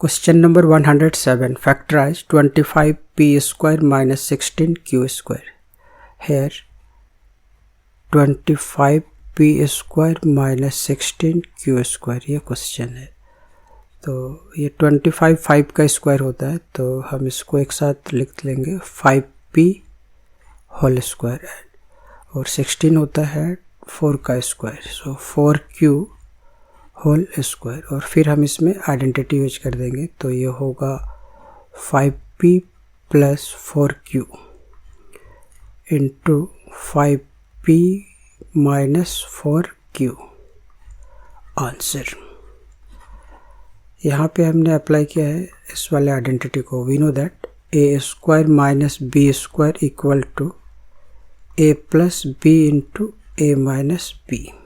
Question number 107. Factorize 25p square minus 16q square. Here 25p square minus 16q square ये question है. तो ये 25 5 का स्क्वायर होता है, तो हम इसको एक साथ लिख लेंगे 5p होल स्क्वायर, और 16 होता है 4 का स्क्वायर, सो 4q होल स्क्वायर. और फिर हम इसमें आइडेंटिटी यूज कर देंगे, तो ये होगा 5p plus 4q into 5p minus 4q. Answer. यहाँ पे हमने अप्लाई किया है इस वाले आइडेंटिटी को. We know that a square minus b square equal to a plus b into a minus b.